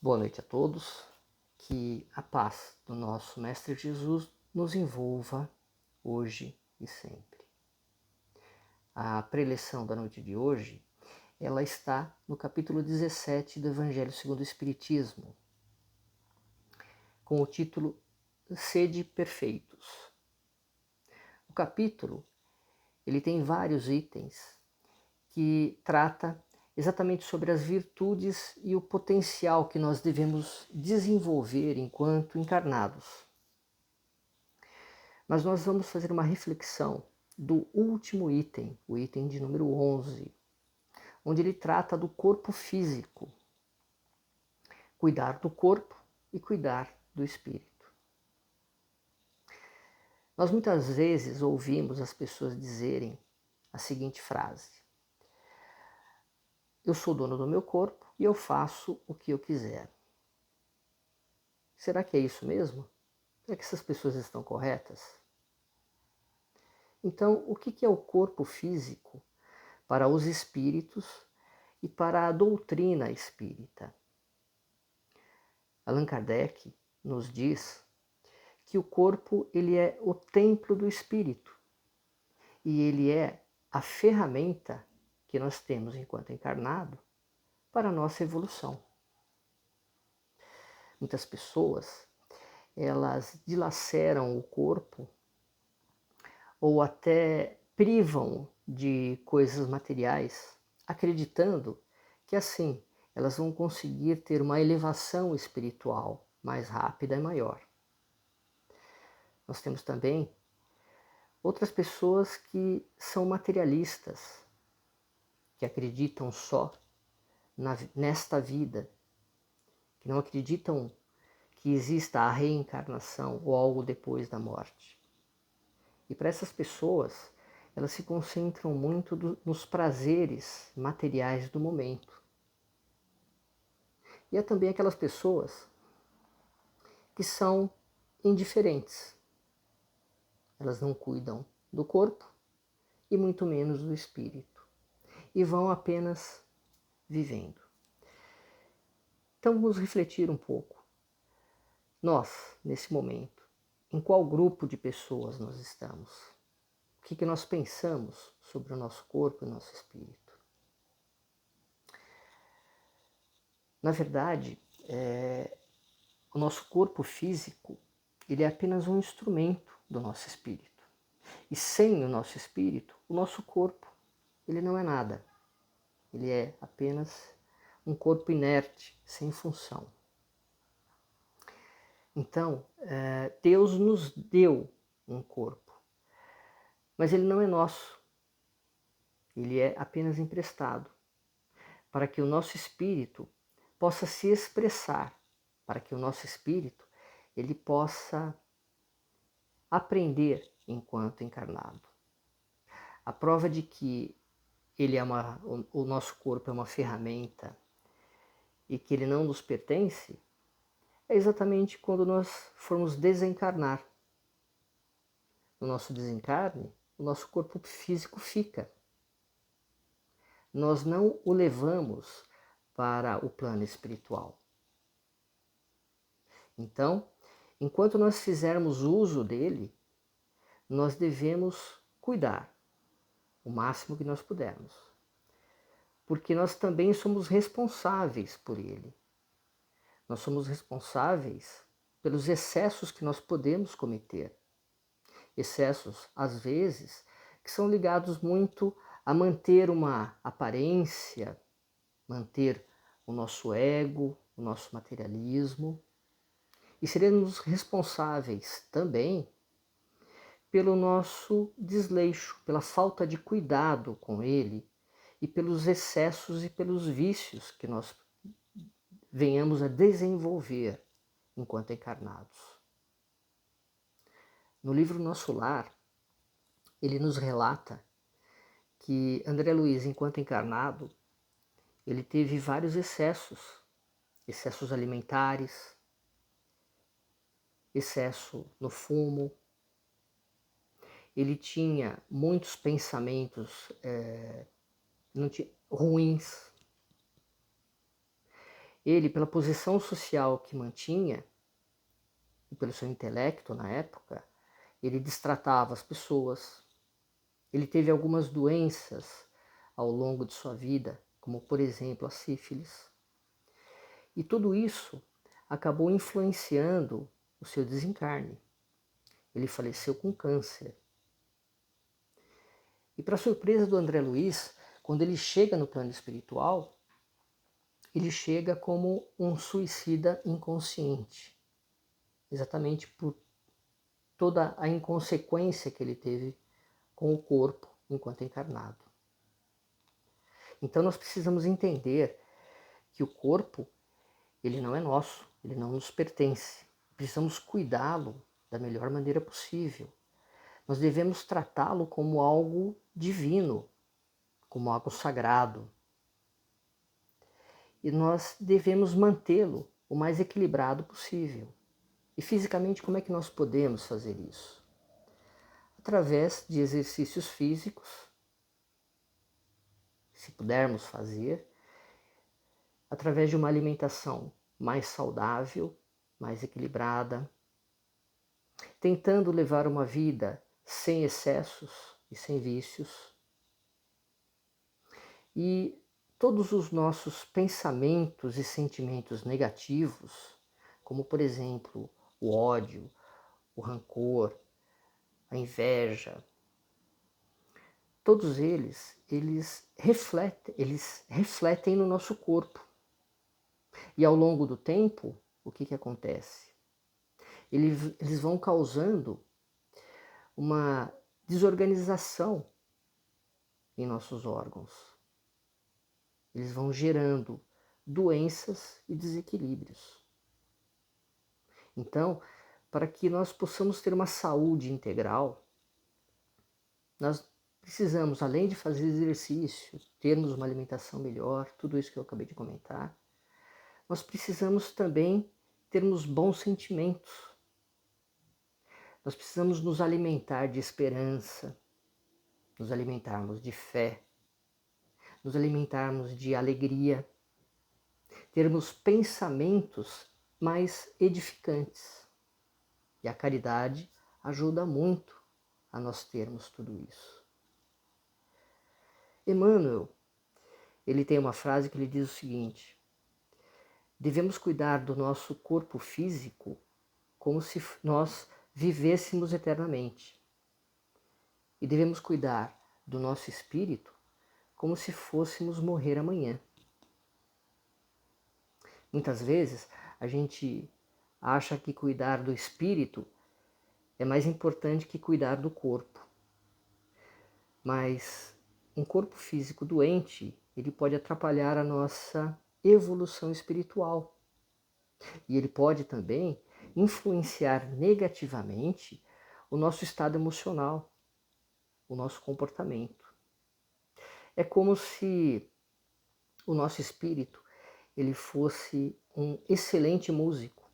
Boa noite a todos, que a paz do nosso Mestre Jesus nos envolva hoje e sempre. A preleção da noite de hoje, ela está no capítulo 17 do Evangelho segundo o Espiritismo, com o título Sede Perfeitos. O capítulo, ele tem vários itens que trata exatamente sobre as virtudes e o potencial que nós devemos desenvolver enquanto encarnados. Mas nós vamos fazer uma reflexão do último item, o item de número 11, onde ele trata do corpo físico. Cuidar do corpo e cuidar do espírito. Nós muitas vezes ouvimos as pessoas dizerem a seguinte frase: eu sou dono do meu corpo e eu faço o que eu quiser. Será que é isso mesmo? Será que essas pessoas estão corretas? Então, o que é o corpo físico para os espíritos e para a doutrina espírita? Allan Kardec nos diz que o corpo ele é o templo do espírito e ele é a ferramenta que nós temos enquanto encarnado para a nossa evolução. Muitas pessoas, elas dilaceram o corpo ou até privam de coisas materiais, acreditando que assim elas vão conseguir ter uma elevação espiritual mais rápida e maior. Nós temos também outras pessoas que são materialistas, que acreditam só nesta vida, que não acreditam que exista a reencarnação ou algo depois da morte. E para essas pessoas, elas se concentram muito nos prazeres materiais do momento. E há também aquelas pessoas que são indiferentes. Elas não cuidam do corpo e muito menos do espírito. E vão apenas vivendo. Então vamos refletir um pouco. Nós, nesse momento, em qual grupo de pessoas nós estamos? O que nós pensamos sobre o nosso corpo e o nosso espírito? Na verdade, o nosso corpo físico ele é apenas um instrumento do nosso espírito. E sem o nosso espírito, o nosso corpo ele não é nada. Ele é apenas um corpo inerte, sem função. Então, Deus nos deu um corpo, mas ele não é nosso. Ele é apenas emprestado para que o nosso espírito possa se expressar, para que o nosso espírito ele possa aprender enquanto encarnado. A prova de que o nosso corpo é uma ferramenta e que ele não nos pertence é exatamente quando nós formos desencarnar. No nosso desencarne, o nosso corpo físico fica. Nós não o levamos para o plano espiritual. Então, enquanto nós fizermos uso dele, nós devemos cuidar o máximo que nós pudermos. Porque nós também somos responsáveis por ele. Nós somos responsáveis pelos excessos que nós podemos cometer. Excessos, às vezes, que são ligados muito a manter uma aparência, manter o nosso ego, o nosso materialismo. E seremos responsáveis também pelo nosso desleixo, pela falta de cuidado com ele e pelos excessos e pelos vícios que nós venhamos a desenvolver enquanto encarnados. No livro Nosso Lar, ele nos relata que André Luiz, enquanto encarnado, ele teve vários excessos alimentares, excesso no fumo. Ele tinha muitos pensamentos ruins. Ele, pela posição social que mantinha, e pelo seu intelecto na época, ele destratava as pessoas. Ele teve algumas doenças ao longo de sua vida, como por exemplo a sífilis. E tudo isso acabou influenciando o seu desencarne. Ele faleceu com câncer. E para surpresa do André Luiz, quando ele chega no plano espiritual, ele chega como um suicida inconsciente, exatamente por toda a inconsequência que ele teve com o corpo enquanto encarnado. Então nós precisamos entender que o corpo, ele não é nosso, ele não nos pertence. Precisamos cuidá-lo da melhor maneira possível. Nós devemos tratá-lo como algo divino, como algo sagrado. E nós devemos mantê-lo o mais equilibrado possível. E fisicamente, como é que nós podemos fazer isso? Através de exercícios físicos, se pudermos fazer, através de uma alimentação mais saudável, mais equilibrada, tentando levar uma vida sem excessos e sem vícios. E todos os nossos pensamentos e sentimentos negativos, como por exemplo o ódio, o rancor, a inveja, todos eles refletem no nosso corpo. E ao longo do tempo, o que acontece? Eles vão causando uma desorganização em nossos órgãos. Eles vão gerando doenças e desequilíbrios. Então, para que nós possamos ter uma saúde integral, nós precisamos, além de fazer exercício, termos uma alimentação melhor, tudo isso que eu acabei de comentar, nós precisamos também termos bons sentimentos. Nós precisamos nos alimentar de esperança, nos alimentarmos de fé, nos alimentarmos de alegria, termos pensamentos mais edificantes. E a caridade ajuda muito a nós termos tudo isso. Emmanuel, ele tem uma frase que ele diz o seguinte: devemos cuidar do nosso corpo físico como se nós vivêssemos eternamente. E devemos cuidar do nosso espírito como se fôssemos morrer amanhã. Muitas vezes a gente acha que cuidar do espírito é mais importante que cuidar do corpo. Mas um corpo físico doente, ele pode atrapalhar a nossa evolução espiritual. E ele pode também influenciar negativamente o nosso estado emocional, o nosso comportamento. É como se o nosso espírito ele fosse um excelente músico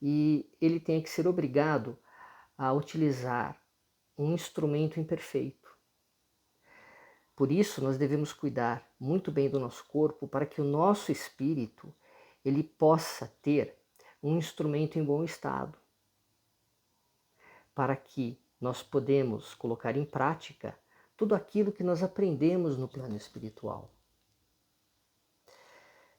e ele tenha que ser obrigado a utilizar um instrumento imperfeito. Por isso, nós devemos cuidar muito bem do nosso corpo para que o nosso espírito ele possa ter um instrumento em bom estado, para que nós podemos colocar em prática tudo aquilo que nós aprendemos no plano espiritual.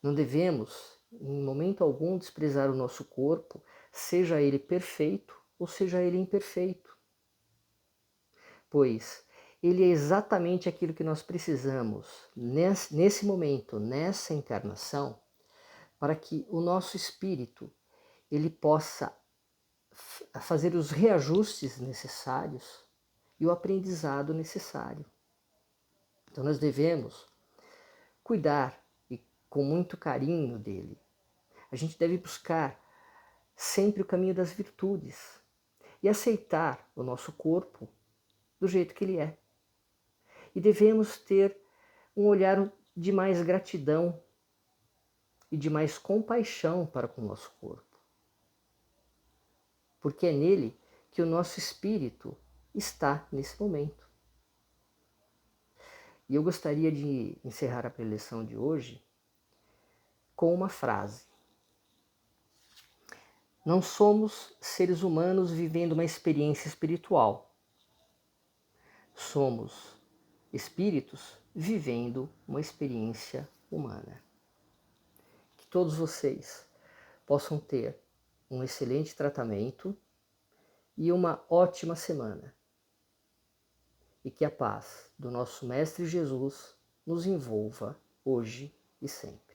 Não devemos, em momento algum, desprezar o nosso corpo, seja ele perfeito ou seja ele imperfeito, pois ele é exatamente aquilo que nós precisamos nesse momento, nessa encarnação, para que o nosso espírito ele possa fazer os reajustes necessários e o aprendizado necessário. Então nós devemos cuidar e com muito carinho dele. A gente deve buscar sempre o caminho das virtudes e aceitar o nosso corpo do jeito que ele é. E devemos ter um olhar de mais gratidão e de mais compaixão para com o nosso corpo. Porque é nele que o nosso espírito está nesse momento. E eu gostaria de encerrar a preleção de hoje com uma frase. Não somos seres humanos vivendo uma experiência espiritual. Somos espíritos vivendo uma experiência humana. Que todos vocês possam ter um excelente tratamento e uma ótima semana. E que a paz do nosso Mestre Jesus nos envolva hoje e sempre.